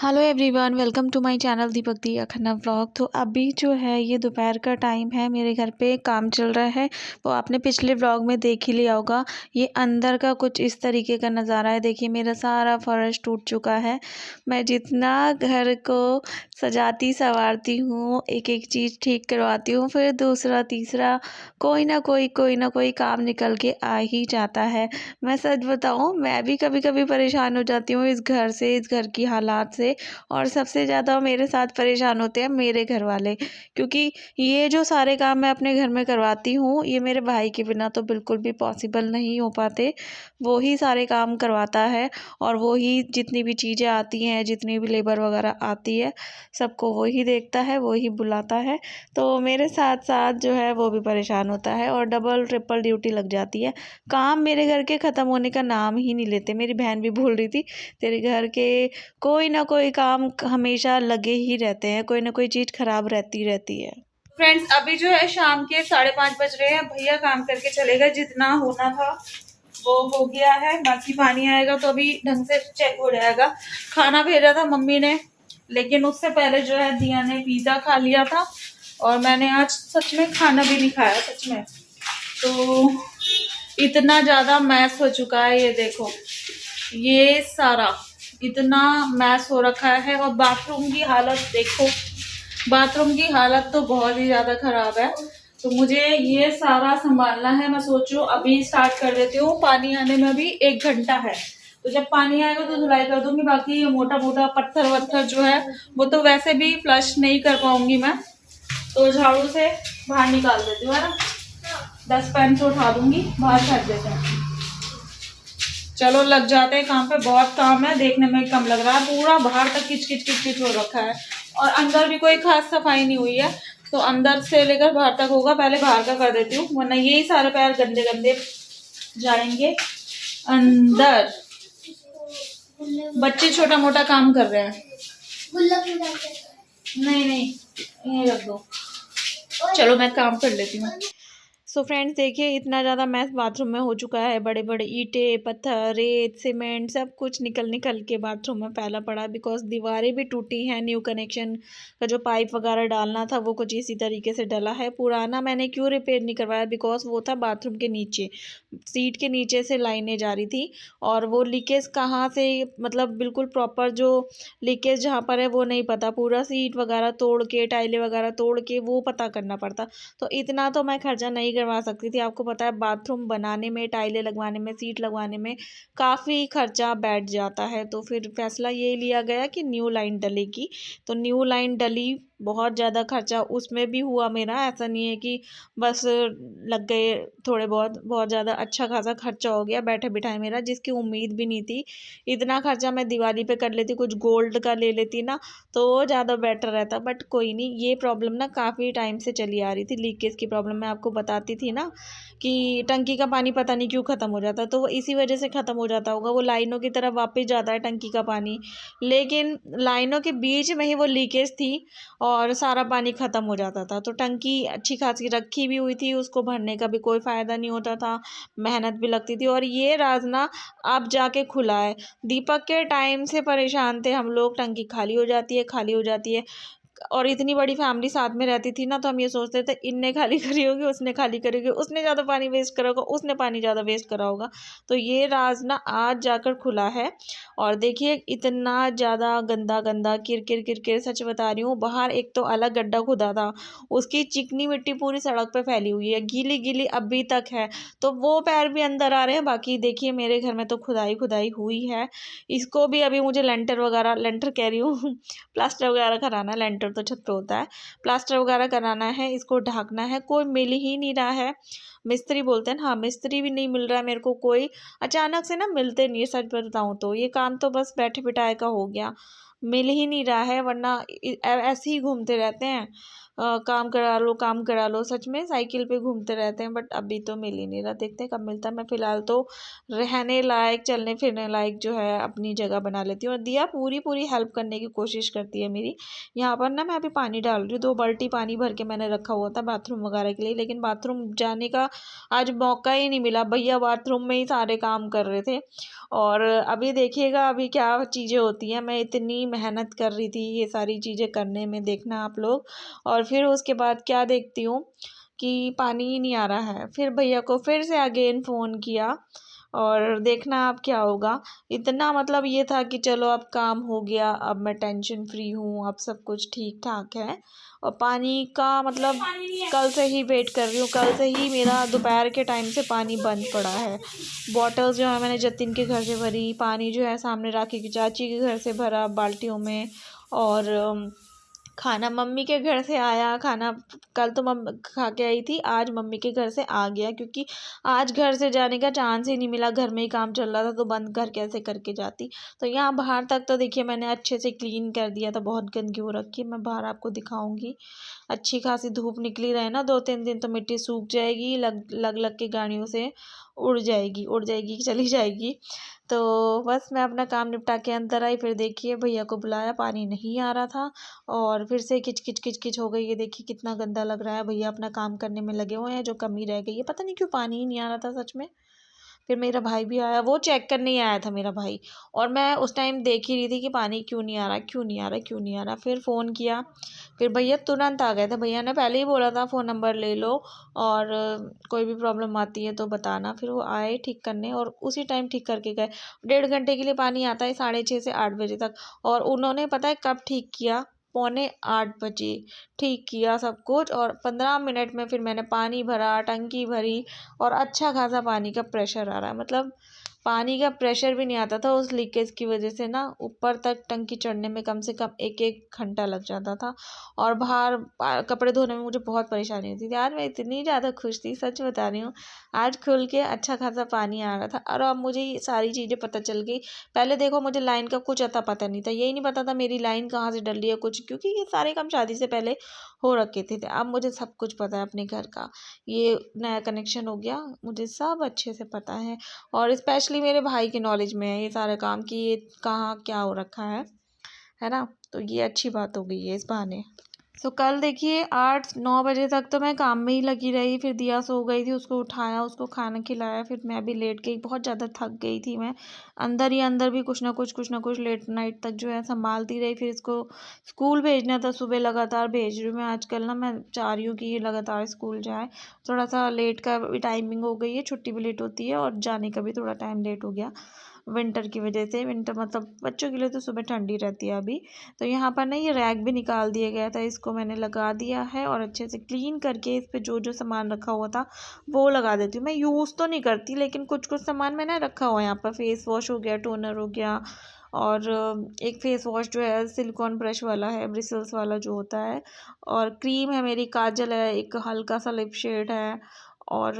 Hello everyone, welcome to my channel Deepak Diya Khanna vlog. तो अभी जो है ये दोपहर का टाइम है, मेरे घर पे काम चल रहा है। वो आपने पिछले व्लॉग में देख ही लिया होगा। ये अंदर का कुछ इस तरीके का नज़ारा है। देखिए मेरा सारा फर्श टूट चुका है। मैं जितना घर को सजाती संवारती हूँ, एक एक चीज़ ठीक करवाती हूँ, फिर दूसरा तीसरा कोई ना कोई काम निकल के आ ही जाता है। मैं सच बताऊँ, मैं भी कभी कभी परेशान हो जाती हूँ इस घर से, इस घर की हालात से। और सबसे ज़्यादा मेरे साथ परेशान होते हैं मेरे घर वाले, क्योंकि ये जो सारे काम मैं अपने घर में करवाती हूँ, ये मेरे भाई के बिना तो बिल्कुल भी पॉसिबल नहीं हो पाते। वो ही सारे काम करवाता है और वो ही जितनी भी चीज़ें आती हैं, जितनी भी लेबर वगैरह आती है, सबको वो ही देखता है, वो ही बुलाता है। तो मेरे साथ साथ जो है वो भी परेशान होता है और डबल ट्रिपल ड्यूटी लग जाती है। काम मेरे घर के ख़त्म होने का नाम ही नहीं लेते। मेरी बहन भी बोल रही थी, तेरे घर के कोई ना कोई काम हमेशा लगे ही रहते हैं, कोई ना कोई चीज़ खराब रहती रहती है। फ्रेंड्स, अभी जो है शाम के 5:30 बज रहे हैं। भैया काम करके चले गए, जितना होना था वो हो गया है। बाकी पानी आएगा तो अभी ढंग से चेक हो जाएगा। खाना भेजा था मम्मी ने, लेकिन उससे पहले जो है दिया ने पिज्जा खा लिया था और मैंने आज सच में खाना भी नहीं खाया सच में। तो इतना ज्यादा मैस हो चुका है, ये देखो, ये सारा इतना मैस हो रखा है। और बाथरूम की हालत देखो, बाथरूम की हालत तो बहुत ही ज्यादा खराब है। तो मुझे ये सारा संभालना है। मैं सोचू अभी स्टार्ट कर देती हूँ। पानी आने में भी 1 घंटा है, तो जब पानी आएगा तो धुलाई कर दूंगी। बाकी ये मोटा मोटा पत्थर वत्थर जो है वो तो वैसे भी फ्लश नहीं कर पाऊंगी मैं, तो झाड़ू से बाहर निकाल देती हूँ, है ना। 10 पेन से उठा दूंगी, बाहर फेंक देते हैं। चलो लग जाते हैं काम पे। बहुत काम है, देखने में कम लग रहा है। पूरा बाहर तक किच किच किच किच हो रखा है और अंदर भी कोई खास सफाई नहीं हुई है। तो अंदर से लेकर बाहर तक होगा। पहले बाहर का कर देती हूँ, वरना यही सारे पैर गंदे गंदे जाएंगे अंदर। बच्चे छोटा मोटा काम कर रहे हैं। नहीं नहीं, ये रख दो। चलो मैं काम कर लेती हूँ। सो फ्रेंड्स, देखिए इतना ज़्यादा मैस बाथरूम में हो चुका है। बड़े बड़े ईंटें, पत्थर, रेत, सीमेंट सब कुछ निकल निकल के बाथरूम में फैला पड़ा। बिकॉज दीवारें भी टूटी हैं। न्यू कनेक्शन का जो पाइप वगैरह डालना था वो कुछ इसी तरीके से डला है। पुराना मैंने क्यों रिपेयर नहीं करवाया, बिकॉज वो था बाथरूम के नीचे, सीट के नीचे से लाइनें जा रही थी और वो लीकेज कहाँ से, मतलब बिल्कुल प्रॉपर जो लीकेज जहाँ पर है वो नहीं पता। पूरा सीट वगैरह तोड़ के, टाइलें वगैरह तोड़ के वो पता करना पड़ता। तो इतना तो मैं खर्चा नहीं करवा सकती थी। आपको पता है बाथरूम बनाने में, टाइलें लगवाने में, सीट लगवाने में काफ़ी खर्चा बैठ जाता है। तो फिर फैसला ये लिया गया कि न्यू लाइन डलेगी। तो न्यू लाइन डली, बहुत ज़्यादा खर्चा उसमें भी हुआ मेरा। ऐसा नहीं है कि बस लग गए थोड़े बहुत, बहुत ज़्यादा अच्छा खासा खर्चा हो गया बैठे बिठाए मेरा, जिसकी उम्मीद भी नहीं थी। इतना खर्चा मैं दिवाली पे कर लेती, कुछ गोल्ड का ले लेती ना, तो ज़्यादा बेटर रहता। बट कोई नहीं, ये प्रॉब्लम ना काफ़ी टाइम से चली आ रही थी। लीकेज की प्रॉब्लम मैं आपको बताती थी ना कि टंकी का पानी पता नहीं क्यों ख़त्म हो जाता, तो वो इसी वजह से ख़त्म हो जाता होगा। वो लाइनों की तरफ वापस जाता है टंकी का पानी, लेकिन लाइनों के बीच में ही वो लीकेज थी और सारा पानी ख़त्म हो जाता था। तो टंकी अच्छी खासी रखी भी हुई थी, उसको भरने का भी कोई फ़ायदा नहीं होता था, मेहनत भी लगती थी। और ये राज ना अब जाके खुला है। दीपक के टाइम से परेशान थे हम लोग, टंकी खाली हो जाती है, खाली हो जाती है। और इतनी बड़ी फैमिली साथ में रहती थी ना, तो हम ये सोचते थे इनने खाली करी होगी, उसने खाली करी होगी, उसने ज़्यादा पानी वेस्ट करा होगा, उसने पानी ज़्यादा वेस्ट करा होगा। तो ये राज ना आज जाकर खुला है। और देखिए इतना ज़्यादा गंदा गंदा किरकिर किरकिर, सच बता रही हूँ। बाहर एक तो अलग गड्ढा खुदा था, उसकी चिकनी मिट्टी पूरी सड़क पे फैली हुई है, गीली गीली अभी तक है। तो वो पैर भी अंदर आ रहे हैं। बाकी देखिए मेरे घर में तो खुदाई खुदाई हुई है। इसको भी अभी मुझे लेंटर वगैरह, लेंटर कह रही हूँ प्लास्टर वगैरह कराना। लेंटर तो छत पे होता है, प्लास्टर वगैरह कराना है, इसको ढकना है। कोई मिल ही नहीं रहा है। मिस्त्री बोलते हैं ना, हाँ मिस्त्री भी नहीं मिल रहा है मेरे को कोई। अचानक से ना मिलते नहीं है, सच बताऊँ तो। ये काम तो बस बैठे बिठाए का हो गया, मिल ही नहीं रहा है। वरना ऐसे ही घूमते रहते हैं, काम करा लो काम करा लो, सच में साइकिल पे घूमते रहते हैं। बट अभी तो मिल ही नहीं रहा, देखते हैं कब मिलता है। मैं फ़िलहाल तो रहने लायक, चलने फिरने लायक जो है अपनी जगह बना लेती हूँ। और दिया पूरी पूरी हेल्प करने की कोशिश करती है मेरी। यहाँ पर ना मैं अभी पानी डाल रही हूँ, 2 बाल्टी पानी भर के मैंने रखा हुआ था बाथरूम वगैरह के लिए, लेकिन बाथरूम जाने का आज मौका ही नहीं मिला। भैया बाथरूम में ही सारे काम कर रहे थे। और अभी देखिएगा अभी क्या चीज़ें होती हैं। मैं इतनी मेहनत कर रही थी ये सारी चीज़ें करने में, देखना आप लोग। और फिर उसके बाद क्या देखती हूँ कि पानी ही नहीं आ रहा है। फिर भैया को फिर से अगेन फ़ोन किया और देखना अब क्या होगा। इतना मतलब ये था कि चलो अब काम हो गया, अब मैं टेंशन फ्री हूँ, अब सब कुछ ठीक ठाक है। और पानी का मतलब कल से ही वेट कर रही हूँ, कल से ही मेरा दोपहर के टाइम से पानी बंद पड़ा है। बॉटल्स जो है मैंने जतिन के घर से भरी, पानी जो है सामने राखी की चाची के घर से भरा बाल्टियों में। और खाना मम्मी के घर से आया, खाना कल तो खा के आई थी, आज मम्मी के घर से आ गया, क्योंकि आज घर से जाने का चांस ही नहीं मिला, घर में ही काम चल रहा था तो बंद घर कैसे करके जाती। तो यहाँ बाहर तक तो देखिए मैंने अच्छे से क्लीन कर दिया था, बहुत गंदगी हो रखी है, मैं बाहर आपको दिखाऊंगी। अच्छी खासी धूप निकली रहे ना 2-3 दिन तो मिट्टी सूख जाएगी, लग लग लग के गाड़ियों से उड़ जाएगी चली जाएगी। तो बस मैं अपना काम निपटा के अंदर आई, फिर देखिए भैया को बुलाया, पानी नहीं आ रहा था और फिर से किच किच हो गई। ये देखिए कितना गंदा लग रहा है, भैया अपना काम करने में लगे हुए हैं, जो कमी रह गई है, पता नहीं क्यों पानी ही नहीं आ रहा था सच में। फिर मेरा भाई भी आया, वो चेक करने ही आया था मेरा भाई, और मैं उस टाइम देख ही रही थी कि पानी क्यों नहीं आ रहा, क्यों नहीं आ रहा, क्यों नहीं आ रहा। फिर फ़ोन किया, फिर भैया तुरंत आ गए थे। भैया ने पहले ही बोला था फ़ोन नंबर ले लो और कोई भी प्रॉब्लम आती है तो बताना। फिर वो आए ठीक करने और उसी टाइम ठीक करके गए। 1.5 घंटे के लिए पानी आता है 6:30 से 8 बजे तक, और उन्होंने पता है कब ठीक किया, 7:45 ठीक किया सब कुछ। और 15 मिनट में फिर मैंने पानी भरा, टंकी भरी, और अच्छा खासा पानी का प्रेशर आ रहा है। मतलब पानी का प्रेशर भी नहीं आता था उस लीकेज की वजह से ना, ऊपर तक टंकी चढ़ने में कम से कम 1-1 घंटा लग जाता था। और बाहर कपड़े धोने में मुझे बहुत परेशानी होती थी। आज मैं इतनी ज़्यादा खुश थी, सच बता रही हूँ, आज खुल के अच्छा खासा पानी आ रहा था। और अब मुझे ये सारी चीज़ें पता चल गई। पहले देखो मुझे लाइन का कुछ अता पता नहीं था, यही नहीं पता था मेरी लाइन कहाँ से डल रही है कुछ, क्योंकि ये सारे काम शादी से पहले हो रखे थे। अब मुझे सब कुछ पता है अपने घर का, ये नया कनेक्शन हो गया, मुझे सब अच्छे से पता है। और स्पेशली मेरे भाई के नॉलेज में है ये सारा काम कि ये कहाँ क्या हो रखा है ना। तो ये अच्छी बात हो गई है इस बहाने। तो कल देखिए 8-9 बजे तक तो मैं काम में ही लगी रही। फिर दिया सो गई थी, उसको उठाया, उसको खाना खिलाया, फिर मैं भी लेट गई, बहुत ज़्यादा थक गई थी मैं। अंदर ही अंदर भी कुछ ना कुछ लेट नाइट तक जो है संभालती रही। फिर इसको स्कूल भेजना था, सुबह लगातार भेज रही हूँ मैं आजकल ना, मैं चाह रही हूँ कि ये लगातार स्कूल जाए। थोड़ा सा लेट का भी टाइमिंग हो गई है, छुट्टी भी लेट होती है और जाने का भी थोड़ा टाइम लेट हो गया विंटर की वजह से। विंटर मतलब बच्चों के लिए तो सुबह ठंडी रहती है अभी। तो यहाँ पर ना ये रैक भी निकाल दिया गया था, इसको मैंने लगा दिया है और अच्छे से क्लीन करके इस पे जो जो सामान रखा हुआ था वो लगा देती हूँ। मैं यूज़ तो नहीं करती, लेकिन कुछ कुछ सामान मैंने रखा हुआ है यहाँ पर। फेस वॉश हो गया, टोनर हो गया, और एक फेस वॉश जो है सिलिकॉन ब्रश वाला है, ब्रिसल्स वाला जो होता है, और क्रीम है मेरी, काजल है, एक हल्का सा लिप शेड है, और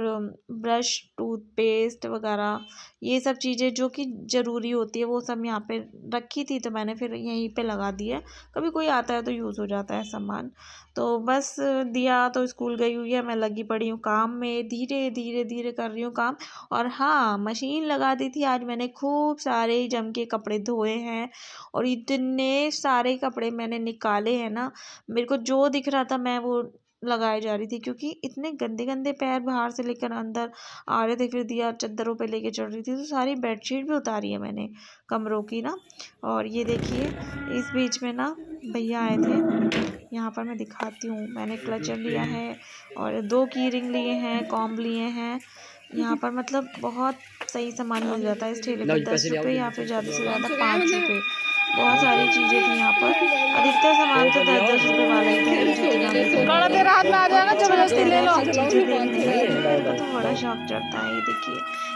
ब्रश, टूथपेस्ट वगैरह, ये सब चीज़ें जो कि ज़रूरी होती है वो सब यहाँ पे रखी थी, तो मैंने फिर यहीं पे लगा दिया। कभी कोई आता है तो यूज़ हो जाता है सामान। तो बस दिया तो स्कूल गई हुई है, मैं लगी पड़ी हूँ काम में, धीरे धीरे धीरे कर रही हूँ काम। और हाँ, मशीन लगा दी थी आज मैंने, खूब सारे जम के कपड़े धोए हैं, और इतने सारे कपड़े मैंने निकाले हैं ना, मेरे को जो दिख रहा था मैं वो लगाए जा रही थी, क्योंकि इतने गंदे गंदे पैर बाहर से लेकर अंदर आ रहे थे। फिर दिया चद्दरों पे लेके चढ़ रही थी, तो सारी बेडशीट भी उतारी है मैंने कमरों की ना। और ये देखिए इस बीच में ना भैया आए थे, यहाँ पर मैं दिखाती हूँ। मैंने क्लचर लिया है और 2 की रिंग लिए हैं, कॉम्ब लिए हैं। यहाँ पर मतलब बहुत सही सामान मिल जाता है इस ठेले पे, 10 रुपये या फिर ज़्यादा से ज़्यादा 5 रुपये। बहुत सारी चीज़ें थी यहाँ पर, अधिकतर सामान तो 10-10 रुपये वाला ही था, जितना भी तेरा हाथ में आ जाएगा, जबरदस्ती ले लो। चीज़ें देखने गई थी। मेरे को तो बड़ा शौक चढ़ता है। ये देखिए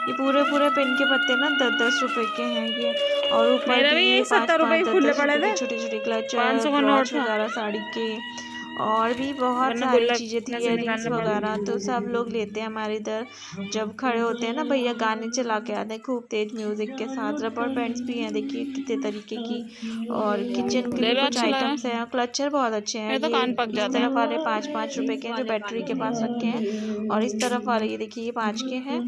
ये पूरे पूरे पेन के पत्ते ना 10-10 रुपये के हैं ये, और ऊपर भी 5-5, 10-10 रुपये के छोटे छोटे क्लचर, वॉच वगैरह साड़ी के, और भी बहुत सारी चीज़ें थी, इयररिंग्स वगैरह। तो सब लोग लेते हैं हमारे इधर, जब खड़े होते हैं ना भैया गाने चला के आते हैं खूब तेज म्यूजिक के साथ। रबर बैंड्स भी हैं देखिए कितने तरीके की, और किचन के लिए कुछ आइटम्स हैं। क्लचर बहुत अच्छे हैं, ये इस तरफ वाले 5-5 रुपए के हैं जो बैटरी के पास रखे हैं, और इस तरफ वाले ये देखिए ये 5 के हैं,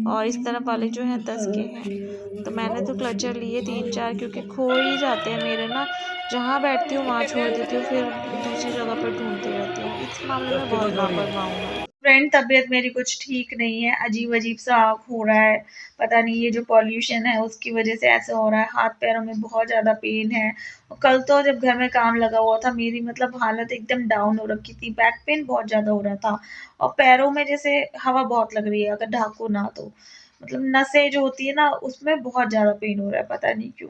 और इस तरफ वाले जो हैं 10 के हैं। तो मैंने तो क्लचर लिए 3-4, क्योंकि खो ही जाते हैं मेरे ना, जहाँ बैठती हूँ वहाँ छोड़ देती हूँ, फिर दूसरी जगह पर ढूंढती रहती हूँ। इस मामले में बहुत लापरवाह हूँ मैं। फ्रेंड तबीयत मेरी कुछ ठीक नहीं है, अजीब अजीब सा हो रहा है। पता नहीं ये जो पॉल्यूशन है उसकी वजह से ऐसा हो रहा है। हाथ पैरों में बहुत ज्यादा पेन है। और कल तो जब घर में काम लगा हुआ था मेरी मतलब हालत एकदम डाउन हो रखी थी। बैक पेन बहुत ज्यादा हो रहा था और पैरों में जैसे हवा बहुत लग रही है अगर ढाको ना तो। मतलब नसें जो होती है ना उसमें बहुत ज्यादा पेन हो रहा है, पता नहीं क्यों।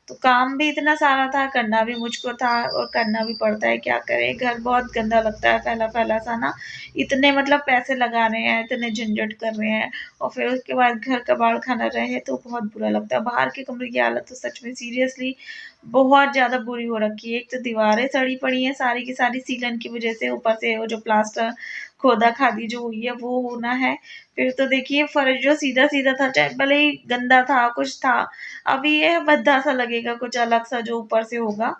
तो काम भी इतना सारा था, करना भी मुझको था और करना भी पड़ता है, क्या करें। घर बहुत गंदा लगता है, फैला फैला सा ना। इतने मतलब पैसे लगा रहे हैं, इतने झंझट कर रहे हैं और फिर उसके बाद घर का बाहर खाना रहे तो बहुत बुरा लगता है। बाहर के कमरे की हालत तो सच में सीरियसली बहुत ज्यादा बुरी हो रखी है। एक तो दीवारें सड़ी पड़ी हैं सारी की सारी सीलन की वजह से, ऊपर से वो जो प्लास्टर खोदा खादी जो हुई है वो होना है। फिर तो देखिए फर्श जो सीधा सीधा था, चाहे भले ही गंदा था कुछ था, अभी ये भद्दा सा लगेगा कुछ अलग सा जो ऊपर से होगा।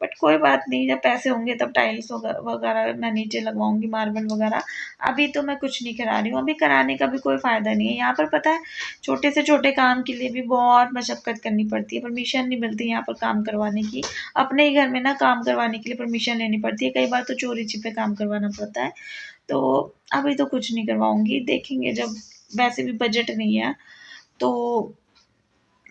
बट कोई बात नहीं, जब पैसे होंगे तब टाइल्स वगैरह मैं नीचे लगवाऊंगी, मार्बल वगैरह। अभी तो मैं कुछ नहीं करा रही हूँ, अभी कराने का भी कोई फायदा नहीं है। यहाँ पर पता है छोटे से छोटे काम के लिए भी बहुत मशक्कत करनी पड़ती है, परमिशन नहीं मिलती यहाँ पर काम करवाने की। अपने ही घर में ना काम करवाने के लिए परमिशन लेनी पड़ती है, कई बार तो चोरी छिपे काम करवाना पड़ता है। तो अभी तो कुछ नहीं करवाऊंगी, देखेंगे जब। वैसे भी बजट नहीं है तो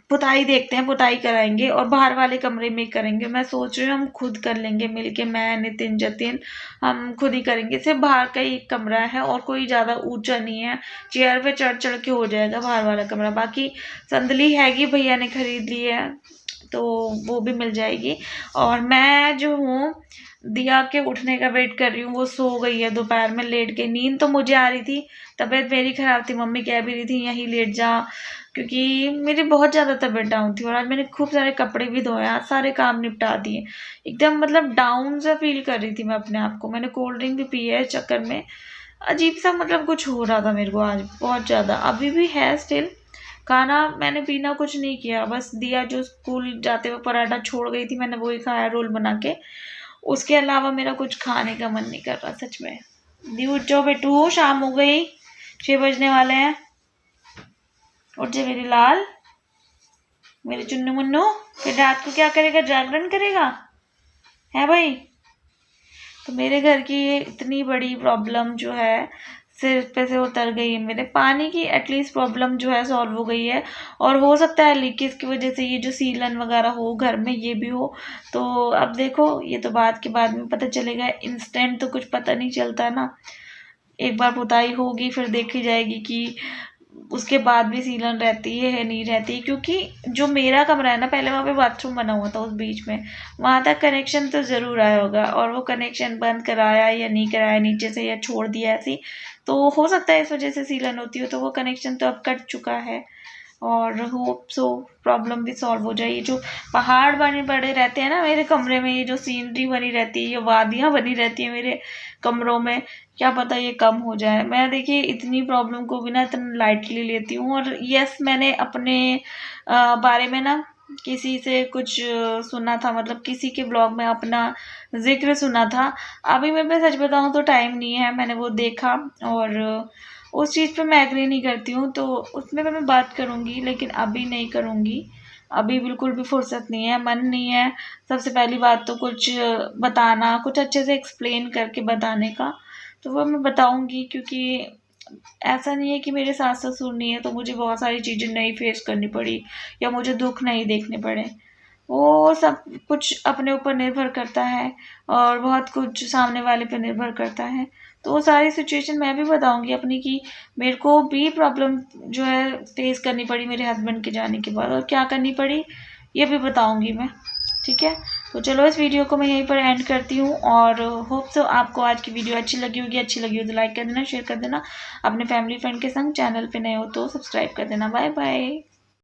पुताई देखते हैं, पुताई कराएंगे और बाहर वाले कमरे में करेंगे। मैं सोच रही हूँ हम खुद कर लेंगे मिलके, मैं नितिन जतिन हम खुद ही करेंगे। सिर्फ बाहर का ही कमरा है और कोई ज़्यादा ऊंचा नहीं है, चेयर पे चढ़ चढ़ के हो जाएगा बाहर वाला कमरा। बाकी संदली हैगी भैया ने खरीद ली है तो वो भी मिल जाएगी। और मैं जो हूँ दिया के उठने का वेट कर रही हूँ, वो सो गई है दोपहर में लेट के। नींद तो मुझे आ रही थी, तबीयत मेरी खराब थी, मम्मी कह भी रही थी यहीं लेट जा, क्योंकि मेरी बहुत ज़्यादा तबीयत डाउन थी। और आज मैंने खूब सारे कपड़े भी धोए, आज सारे काम निपटा दिए। एकदम मतलब डाउन सा फील कर रही थी मैं अपने आप को। मैंने कोल्ड ड्रिंक भी पी है इस चक्कर में। अजीब सा मतलब कुछ हो रहा था मेरे को आज बहुत ज़्यादा, अभी भी है स्टिल। खाना मैंने पीना कुछ नहीं किया, बस दिया जो स्कूल जाते हुए पराठा छोड़ गई थी मैंने वही खाया रोल बना के। उसके अलावा मेरा कुछ खाने का मन नहीं कर रहा सच में। दी उठ जाओ बेटू, शाम हो गई, 6 बजने वाले हैं। उठ जा मेरी लाल, मेरे चुन्नू मुन्नू। फिर रात को क्या करेगा, जागरण करेगा है भाई। तो मेरे घर की ये इतनी बड़ी प्रॉब्लम जो है सिर पे से उतर गई है। मेरे पानी की एटलीस्ट प्रॉब्लम जो है सॉल्व हो गई है। और हो सकता है लीकेज की वजह से ये जो सीलन वगैरह हो घर में ये भी हो। तो अब देखो ये तो बात के बाद में पता चलेगा, इंस्टेंट तो कुछ पता नहीं चलता ना। एक बार पुताई होगी फिर देखी जाएगी कि उसके बाद भी सीलन रहती है नहीं रहती। क्योंकि जो मेरा कमरा है ना, पहले वहाँ पे बाथरूम बना हुआ था उस बीच में, वहाँ तक कनेक्शन तो ज़रूर आया होगा और वो कनेक्शन बंद कराया या नहीं कराया नीचे से या छोड़ दिया ऐसी, तो हो सकता है इस वजह से सीलन होती हो। तो वो कनेक्शन तो अब कट चुका है और होप सो प्रॉब्लम भी सॉल्व हो जाए। ये जो पहाड़ बने बड़े रहते हैं ना मेरे कमरे में, ये जो सीनरी बनी रहती है, ये वादियाँ बनी रहती है मेरे कमरों में, क्या पता ये कम हो जाए। मैं देखिए इतनी प्रॉब्लम को भी ना इतना लाइटली लेती हूँ। और यस मैंने अपने बारे में ना किसी से कुछ सुना था, मतलब किसी के ब्लॉग में अपना जिक्र सुना था। अभी मैं सच बताऊँ तो टाइम नहीं है, मैंने वो देखा और उस चीज़ पे मैं एग्री नहीं करती हूँ, तो उसमें मैं बात करूँगी लेकिन अभी नहीं करूँगी। अभी बिल्कुल भी फुर्सत नहीं है, मन नहीं है। सबसे पहली बात तो कुछ बताना, कुछ अच्छे से एक्सप्लेन करके बताने का, तो वो मैं बताऊँगी। क्योंकि ऐसा नहीं है कि मेरे सास ससुर नहीं है तो मुझे बहुत सारी चीज़ें नहीं फेस करनी पड़ी या मुझे दुख नहीं देखने पड़े। वो सब कुछ अपने ऊपर निर्भर करता है और बहुत कुछ सामने वाले पे निर्भर करता है। तो वो सारी सिचुएशन मैं भी बताऊंगी अपनी, कि मेरे को भी प्रॉब्लम जो है फेस करनी पड़ी मेरे हस्बैंड के जाने के बाद और क्या करनी पड़ी ये भी बताऊंगी मैं। ठीक है, तो चलो इस वीडियो को मैं यहीं पर एंड करती हूँ और होप सो आपको आज की वीडियो अच्छी लगी होगी। अच्छी लगी हो तो लाइक कर देना, शेयर कर देना अपने फैमिली फ्रेंड के संग। चैनल पे नए हो तो सब्सक्राइब कर देना। Bye bye.